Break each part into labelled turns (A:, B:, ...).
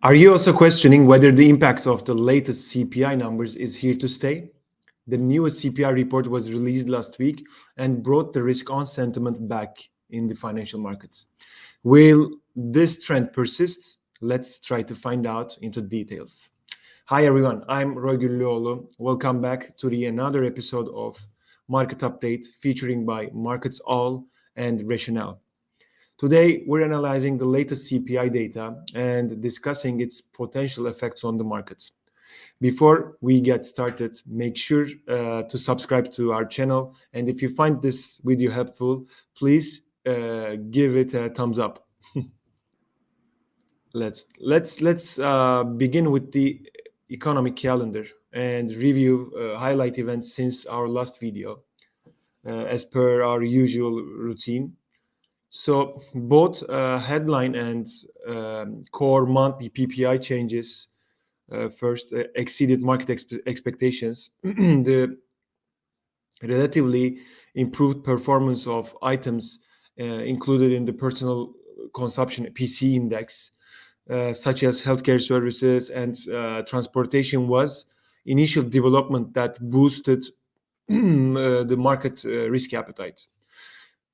A: Are you also questioning whether the impact of the latest CPI numbers is here to stay? The newest CPI report was released last week and brought the risk-on sentiment back in the financial markets. Will this trend persist? Let's try to find out into details. Hi everyone, I'm Roy Güllüoğlu. Welcome back to another episode of Market Update featuring by Marketsall and Rationale. Today, we're analyzing the latest CPI data and discussing its potential effects on the market. Before we get started, make sure to subscribe to our channel. And if you find this video helpful, please give it a thumbs up. Let's begin with the economic calendar and review highlight events since our last video, as per our usual routine. So both headline and core monthly PPI changes first exceeded market expectations. The relatively improved performance of items included in the personal consumption PCE index, such as healthcare services and transportation, was initial development that boosted the market risk appetite.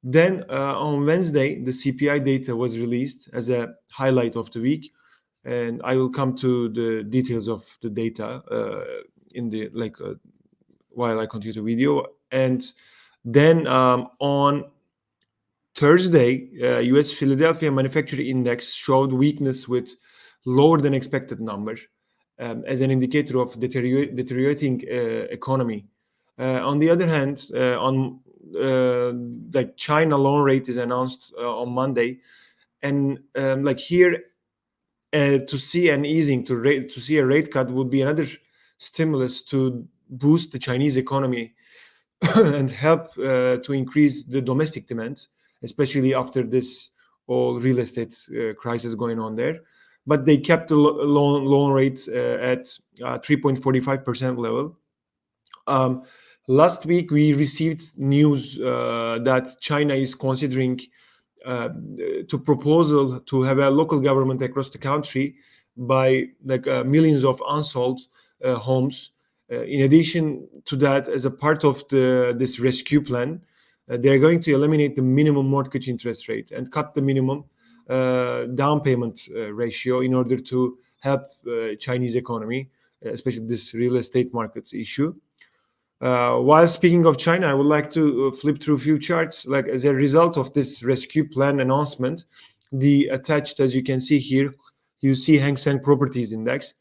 A: Then on Wednesday, the CPI data was released as a highlight of the week, and I will come to the details of the data while I continue the video. And then on Thursday, U.S. Philadelphia Manufacturing Index showed weakness with lower than expected number as an indicator of deteriorating economy. On the other hand, like China loan rate is announced on Monday, and to see an easing to see a rate cut would be another stimulus to boost the Chinese economy and help to increase the domestic demand, especially after this whole real estate crisis going on there. But they kept the loan rate at 3.45% level. Last week, we received news that China is considering to proposal to have a local government across the country by millions of unsold homes. In addition to that, as a part of this rescue plan, they're going to eliminate the minimum mortgage interest rate and cut the minimum down payment ratio in order to help Chinese economy, especially this real estate market issue. While speaking of China, I would like to flip through a few charts. Like as a result of this rescue plan announcement, the attached, as you can see here, you see Hang Seng Properties Index.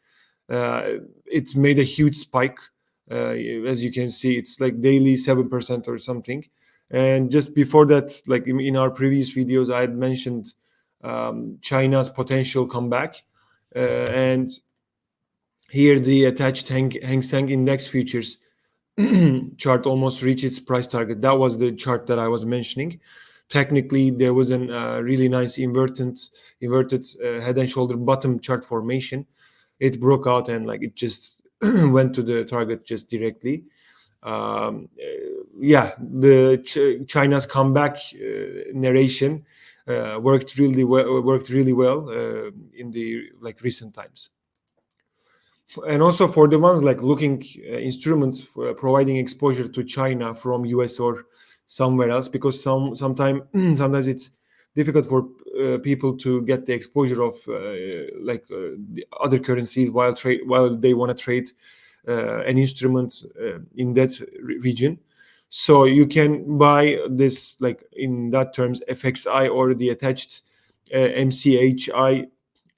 A: It made a huge spike. As you can see, it's like daily 7% or something. And just before that, like in our previous videos, I had mentioned China's potential comeback. And here the attached Hang Seng Index futures chart almost reached its price target. That was the chart that I was mentioning. Technically, there was a really nice inverted head and shoulder bottom chart formation. It broke out and it just went to the target just directly. The China's comeback narration worked really well in the recent times. And also for the ones looking instruments for providing exposure to China from US or somewhere else, because sometimes it's difficult for people to get the exposure of the other currencies while they want to trade an instrument in that region. So you can buy this in that terms FXI or the attached MCHI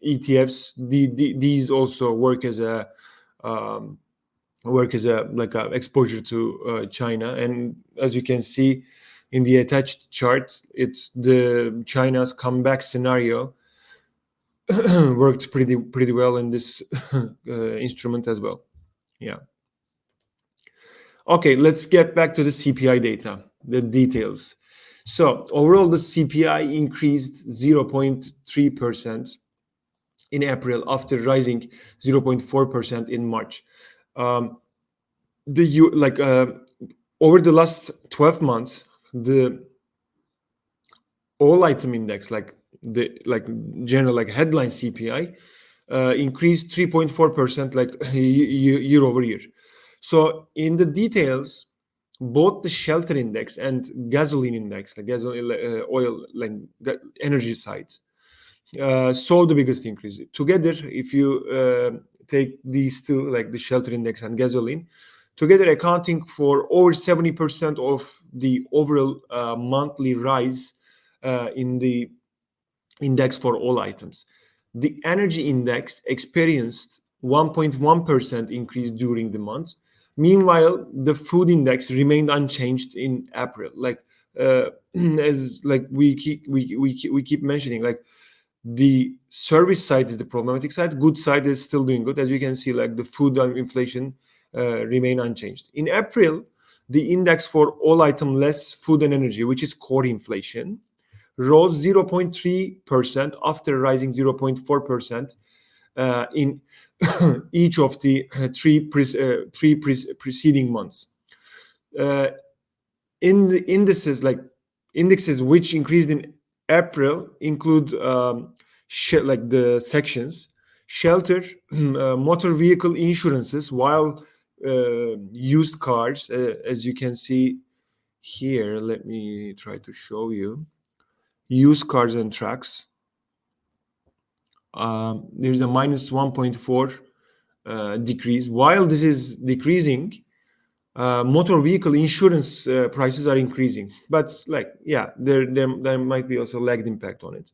A: ETFs. These also work as a exposure to China, and as you can see in the attached chart, it's the China's comeback scenario worked pretty well in this instrument as well. Yeah. Okay, let's get back to the CPI data, the details. So overall, the CPI increased 0.3% in April after rising 0.4% in March. Over the last 12 months, the all item index, general headline CPI, increased 3.4% like year over year. So in the details, both the shelter index and gasoline index, like gasoline, oil, like energy side, saw the biggest increase. Together, if you take these two, like the shelter index and gasoline, together accounting for over 70% of the overall monthly rise in the index for all items. The energy index experienced 1.1% increase during the month. Meanwhile, the food index remained unchanged in April. Like as like we keep mentioning, like the service side is the problematic side. Good side is still doing good. As you can see, like the food inflation remain unchanged. In April, the index for all item less food and energy, which is core inflation, rose 0.3% after rising 0.4% in each of the three preceding months. In the indexes which increased in April include like the sections shelter, motor vehicle insurances, while used cars, as you can see here, let me try to show you. Used cars and trucks, there's a minus 1.4 decrease. While this is decreasing, motor vehicle insurance prices are increasing. But like, yeah, there might be also lagged impact on it.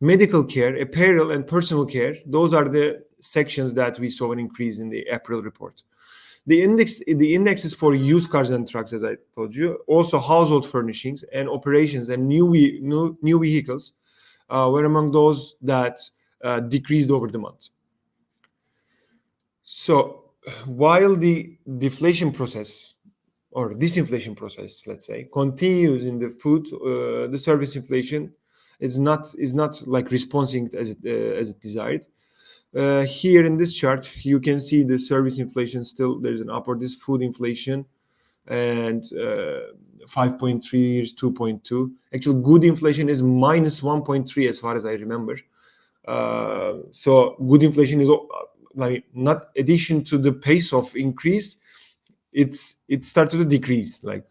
A: Medical care, apparel, and personal care, those are the sections that we saw an increase in the April report. The indexes for used cars and trucks, as I told you, also household furnishings and operations and new vehicles were among those that decreased over the month. So while the deflation process or disinflation process, let's say, continues in the food, the service inflation is not like responding as it desired. Here in this chart, you can see the service inflation still, there's an upward, this food inflation, and 5.3 is 2.2. Actually, good inflation is minus 1.3 as far as I remember. So good inflation is like not addition to the pace of increase, it started to decrease. Like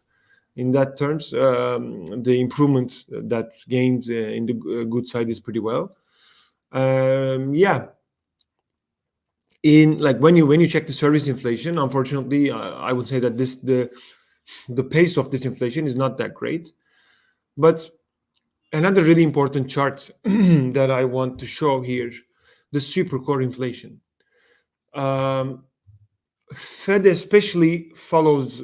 A: in that terms, the improvement that gains in the good side is pretty well. Yeah. In like when you check the service inflation, unfortunately, I would say that the pace of this inflation is not that great. But another really important chart that I want to show here, the super core inflation. Fed especially follows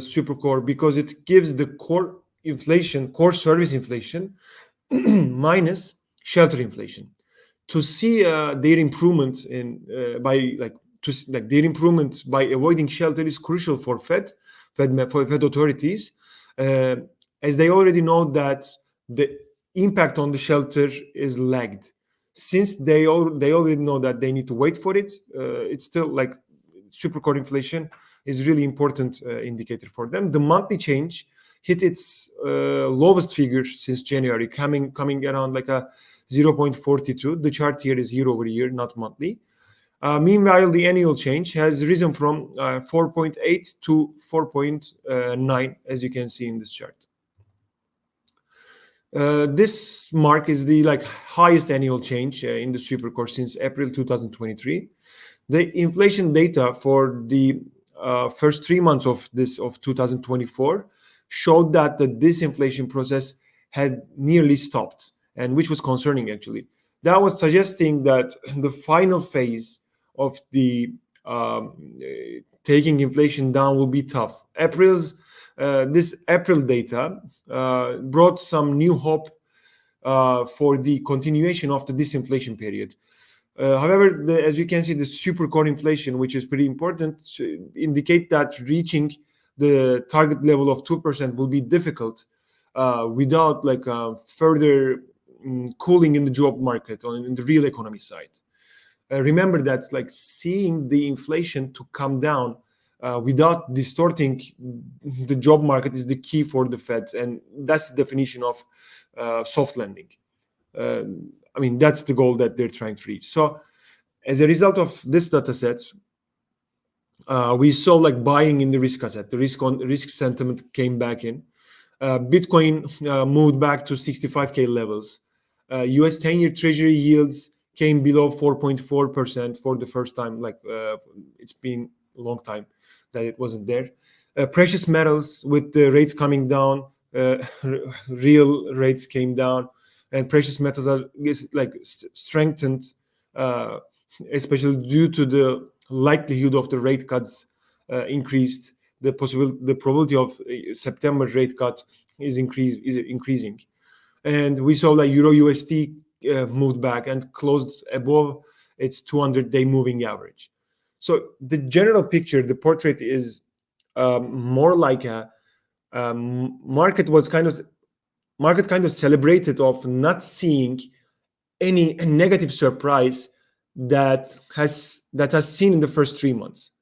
A: super core because it gives the core inflation, core service inflation minus shelter inflation. To see their improvement in their improvement by avoiding shelter is crucial for Fed authorities, as they already know that the impact on the shelter is lagged. Since they already know that they need to wait for it, it's still like super core inflation is really important indicator for them. The monthly change hit its lowest figure since January, coming around like a 0.42. The chart here is year over year, not monthly. Meanwhile, the annual change has risen from 4.8 to 4.9, as you can see in this chart. This mark is the highest annual change in the supercore since April 2023. The inflation data for the first 3 months of 2024 showed that the disinflation process had nearly stopped, and which was concerning actually. That was suggesting that the final phase of the taking inflation down will be tough. This April data brought some new hope for the continuation of the disinflation period. However, as you can see, the super core inflation, which is pretty important, indicate that reaching the target level of 2% will be difficult without further cooling in the job market or in the real economy side. Remember that seeing the inflation to come down without distorting the job market is the key for the Fed, and that's the definition of soft landing. I mean, that's the goal that they're trying to reach. So As a result of this data set, we saw like buying in the risk asset. The risk sentiment came back in. Bitcoin moved back to 65K levels. US 10-year Treasury yields came below 4.4% for the first time. It's been a long time that it wasn't there. Precious metals, with the rates coming down, real rates came down, and precious metals are strengthened, especially due to the likelihood of the rate cuts increased. The probability of September rate cut is increasing, and we saw like Euro USD moved back and closed above its 200-day moving average. So the general picture, the portrait is more like a market kind of celebrated of not seeing any negative surprise that has seen in the first 3 months.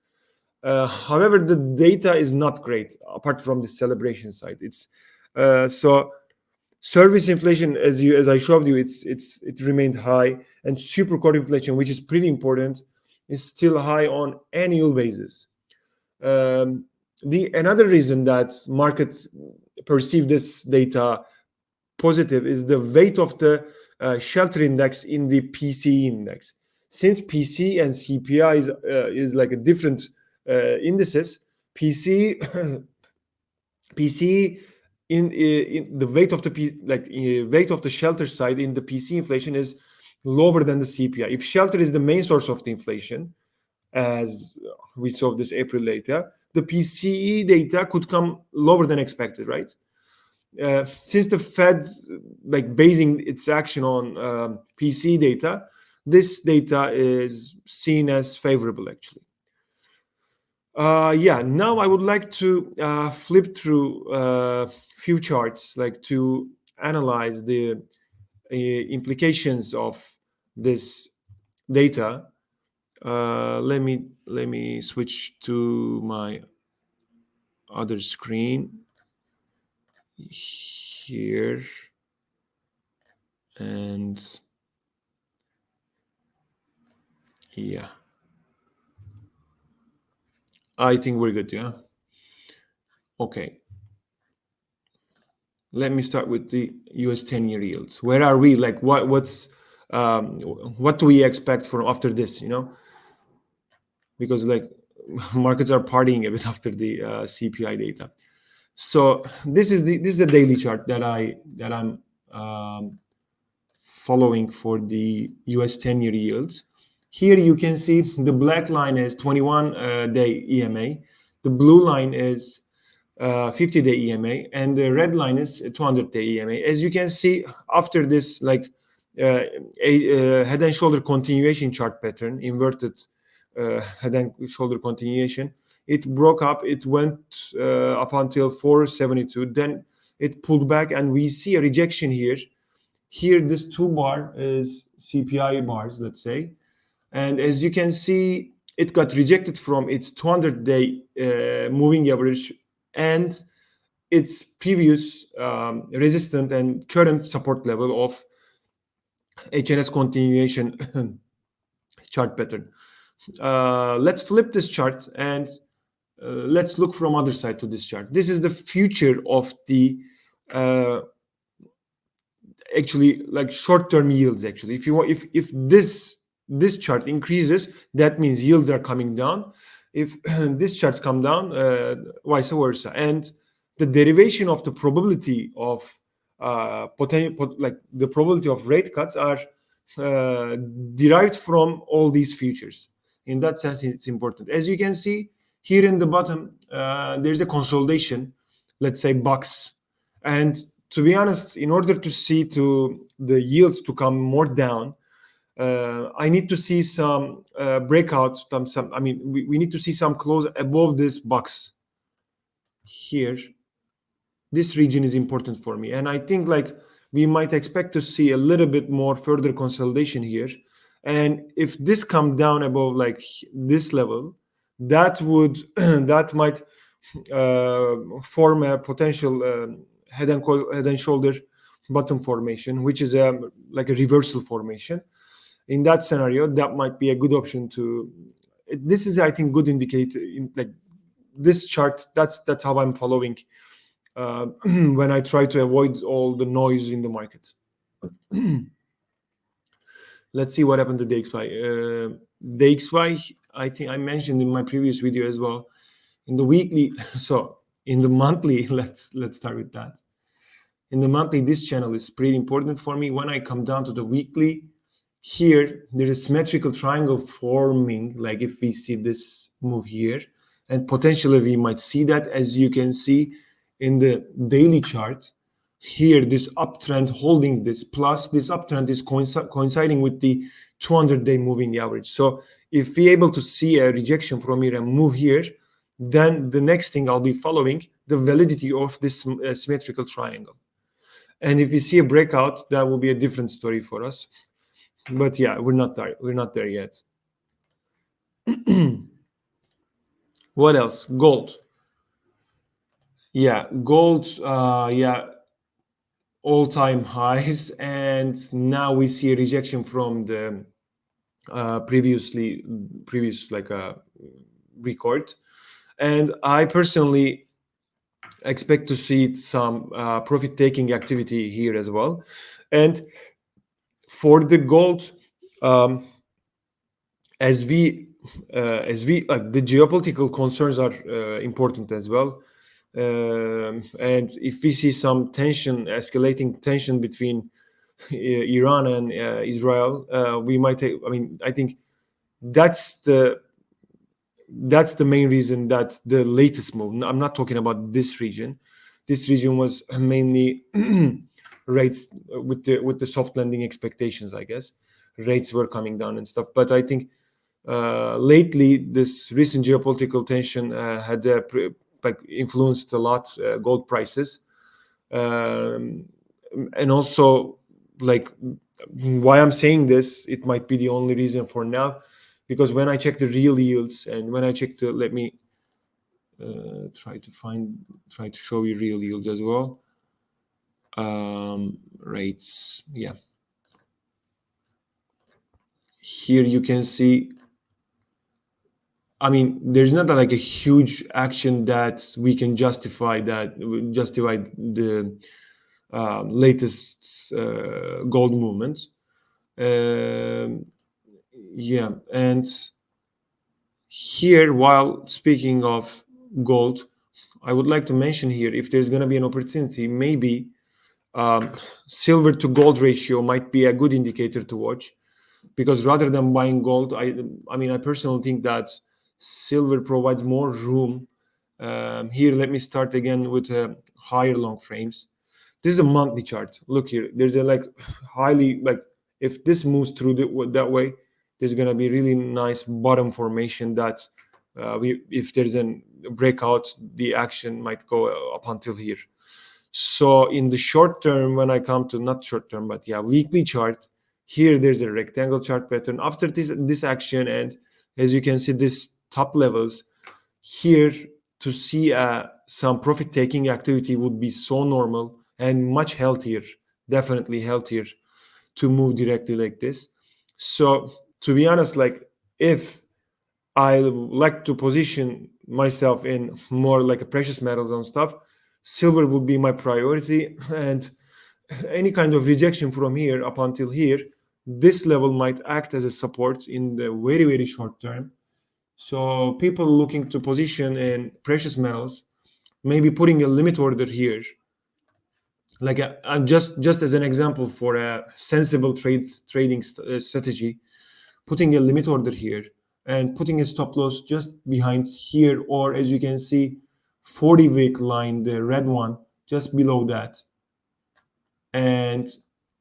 A: However, the data is not great apart from the celebration side. It's so service inflation, as I showed you, it remained high, and super core inflation, which is pretty important, is still high on annual basis. Another reason that markets perceive this data positive is the weight of the shelter index in the PCE index. Since PC and CPI is like a different indices, PC in the weight of the weight of the shelter side in the PC inflation is lower than the CPI. If shelter is the main source of the inflation, as we saw this April data, the PCE data could come lower than expected, right? Since the Fed basing its action on PCE data, this data is seen as favorable, actually. Now I would like to flip through a few charts, to analyze the implications of this data. Let me switch to my other screen here, and yeah, I think we're good. Yeah. Okay. Let me start with the US 10-year yields. Where are we? What do we expect from after this? Because markets are partying a bit after the CPI data. So this is a daily chart that I'm following for the US 10-year yields. Here you can see the black line is 21-day EMA, the blue line is 50-day EMA, and the red line is 200-day EMA. As you can see, after this head and shoulder continuation chart pattern, inverted head and shoulder continuation, it broke up, it went up until 472, then it pulled back, and we see a rejection here. Here, this 2 bar is CPI bars, let's say, and as you can see, it got rejected from its 200-day moving average and its previous resistant and current support level of HNS continuation chart pattern. Let's flip this chart and let's look from other side to this chart. This is the future of the actually short-term yields. Actually, if this chart increases, that means yields are coming down. If this charts come down, vice versa. And the derivation of the probability of the probability of rate cuts are derived from all these futures. In that sense, it's important. As you can see here in the bottom, there's a consolidation, let's say box. And to be honest, in order to see to the yields to come more down, I need to see some breakout. We need to see some close above this box here. This region is important for me, and I think we might expect to see a little bit more further consolidation here. And if this come down above this level, that would that might form a potential head and shoulder bottom formation, which is a reversal formation. in that scenario, that might be a good option to. This is, I think, good indicator in like this chart. That's how I'm following when I try to avoid all the noise in the market. Let's see what happened to DXY. DXY, I think I mentioned in my previous video as well. In the weekly, so in the monthly, let's start with that. In the monthly, this channel is pretty important for me. When I come down to the weekly, here there is symmetrical triangle forming, like if we see this move here, and potentially we might see that, as you can see in the daily chart. Here, this uptrend holding this, plus this uptrend is coinciding with the 200-day moving average. So if we're able to see a rejection from here and move here, then the next thing I'll be following the validity of this symmetrical triangle. And if we see a breakout, that will be a different story for us. But yeah, we're not there. We're not there yet. What else? Gold. Yeah, gold. Yeah, all-time highs, and now we see a rejection from the previous like record. And I personally expect to see some profit-taking activity here as well. And for the gold, as the geopolitical concerns are important as well. And if we see some escalating tension between Iran and Israel, we might take. I mean, I think that's the main reason that the latest move. I'm not talking about this region. This region was mainly rates with the soft landing expectations. I guess rates were coming down and stuff. But I think lately this recent geopolitical tension had influenced a lot gold prices, and also like why I'm saying this, it might be the only reason for now, because when I check the real yields and when I check the, let me try to show you real yields as well. Rates, yeah. Here you can see, I mean, there's not like a huge action that we can justify the latest gold movement. Yeah, and here, while speaking of gold, I would like to mention here, if there's going to be an opportunity, maybe silver to gold ratio might be a good indicator to watch, because rather than buying gold, I mean, I personally think that silver provides more room. Here, let me start again with higher long frames. This is a monthly chart. Look here, there's a like highly, like if this moves through that way, there's going to be really nice bottom formation that if there's a breakout, the action might go up until here. So in the short term, when I come to, not short term, but yeah, weekly chart, here there's a rectangle chart pattern after this action, and as you can see, this top levels here, to see some profit taking activity would be so normal and much healthier, definitely healthier, to move directly like this. So to be honest, like if I like to position myself in more like a precious metals and stuff, silver would be my priority. And any kind of rejection from here up until here, this level might act as a support in the very, very short term. So people looking to position in precious metals, maybe putting a limit order here, like I'm just as an example for a sensible trading strategy, putting a limit order here and putting a stop loss just behind here, or as you can see, 40-week line, the red one, just below that, and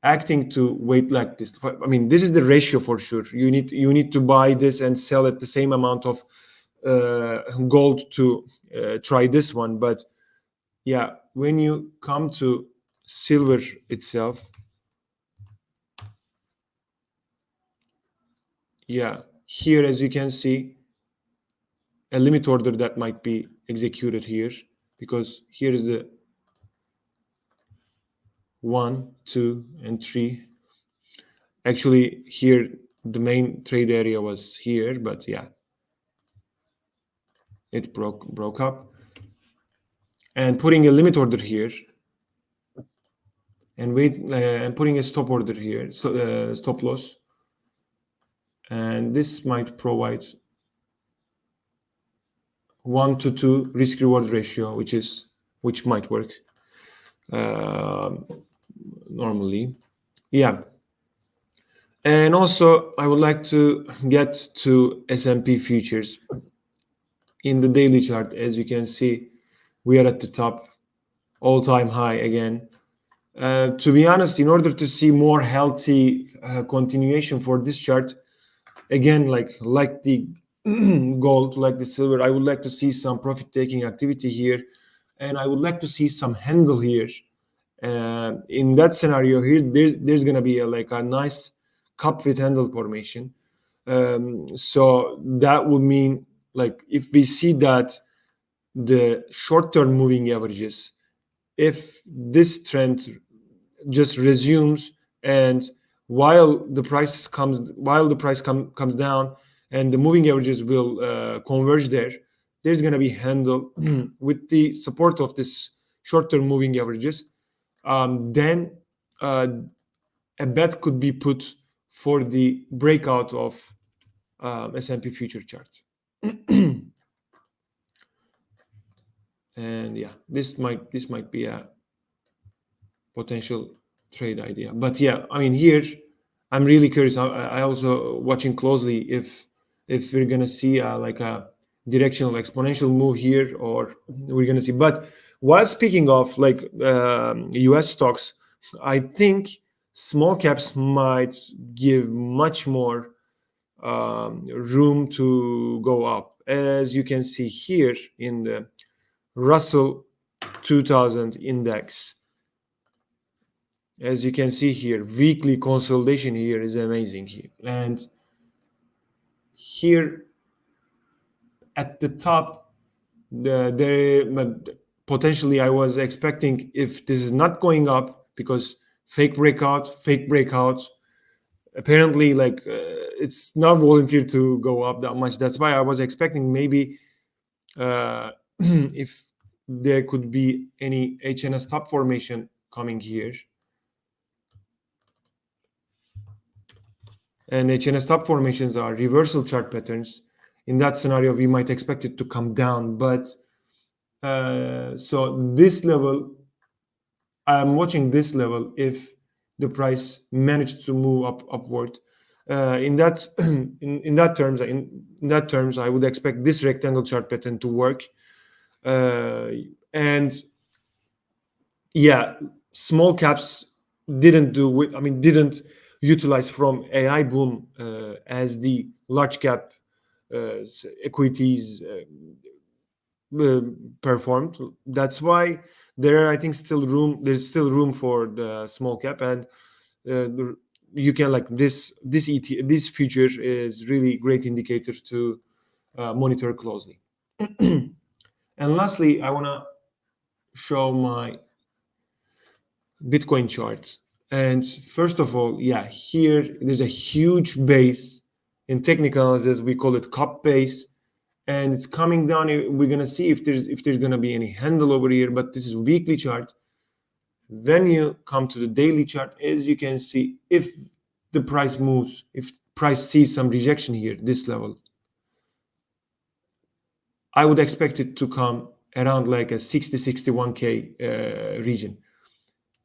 A: acting to wait like this. I mean, this is the ratio for sure. You need to buy this and sell at the same amount of gold to try this one. But yeah, when you come to silver itself, yeah, here as you can see, a limit order that might be executed here, because here is the 1, 2, and 3. Actually, here the main trade area was here, but yeah, it broke up. And putting a limit order here, and putting a stop order here, stop loss, and this might provide 1 to 2 risk reward ratio, which might work normally. Yeah. And also, I would like to get to S&P futures. In the daily chart, as you can see, we are at the top, all-time high again. To be honest, in order to see more healthy continuation for this chart, again, like the gold, like the silver, I would like to see some profit-taking activity here, and I would like to see some handle here. In that scenario here, there's gonna be a nice cup with handle formation. So that would mean, like, if we see that the short-term moving averages, if this trend just resumes, and while the price comes down and the moving averages will converge there's going to be handle with the support of this short-term moving averages. Then a bet could be put for the breakout of S&P future chart. And yeah, this might be a potential trade idea. But yeah, I mean, here I'm really curious. I also watching closely if we're gonna see like a directional exponential move here, or we're gonna see. But while speaking of like US stocks, I think small caps might give much more room to go up, as you can see here in the Russell 2000 index. As you can see here, weekly consolidation here is amazing here. And here at the top, potentially I was expecting, if this is not going up, because fake breakout, apparently like it's not volunteer to go up that much. That's why I was expecting maybe if there could be any HNS top formation coming here. And HNS top formations are reversal chart patterns. In that scenario, we might expect it to come down. But so this level, I'm watching this level if the price managed to move upward. In that terms, I would expect this rectangle chart pattern to work. And yeah, small caps didn't utilize from AI boom as the large cap equities performed. That's why there's still room for the small cap, and you can, like, this feature is really great indicator to monitor closely. And lastly, I want to show my Bitcoin chart. And first of all, yeah, here there's a huge base. In technical analysis, we call it cup base, and it's coming down. We're gonna see if there's gonna be any handle over here, but this is weekly chart. When you come to the daily chart, as you can see, if the price moves, if price sees some rejection here, this level, I would expect it to come around like a 61K region.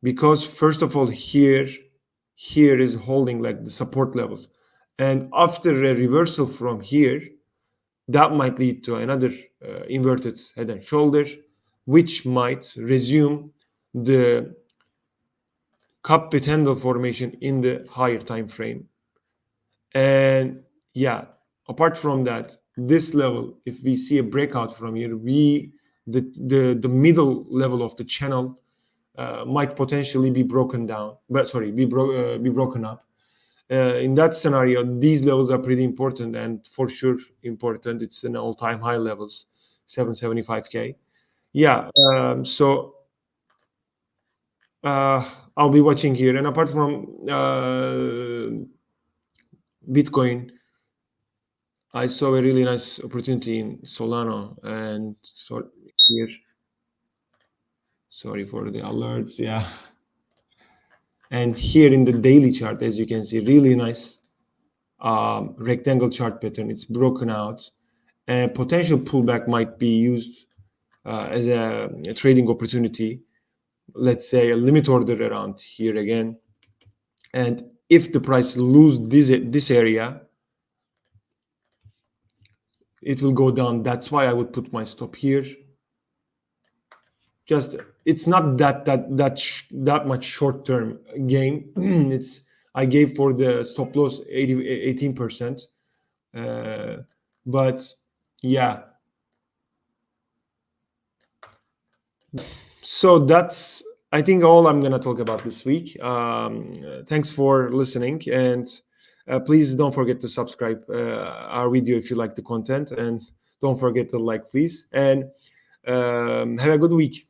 A: Because first of all, here is holding like the support levels, and after a reversal from here, that might lead to another inverted head and shoulder, which might resume the cup with handle formation in the higher time frame. And yeah, apart from that, this level, if we see a breakout from here, the middle level of the channel might potentially be broken down, be broken up. In that scenario, these levels are pretty important, and for sure important. It's an all-time high levels, 775K. Yeah, so I'll be watching here. And apart from Bitcoin, I saw a really nice opportunity in Solana, and so here, sorry for the alerts, yeah. And here in the daily chart, as you can see, really nice rectangle chart pattern. It's broken out, and potential pullback might be used as a trading opportunity. Let's say a limit order around here again, and if the price lose this area, it will go down. That's why I would put my stop here. Just it's not that much short term gain. It's I gave for the stop loss 18%, but yeah. So that's I think all I'm gonna talk about this week. Thanks for listening, and please don't forget to subscribe our video if you like the content, and don't forget to like, please, and have a good week.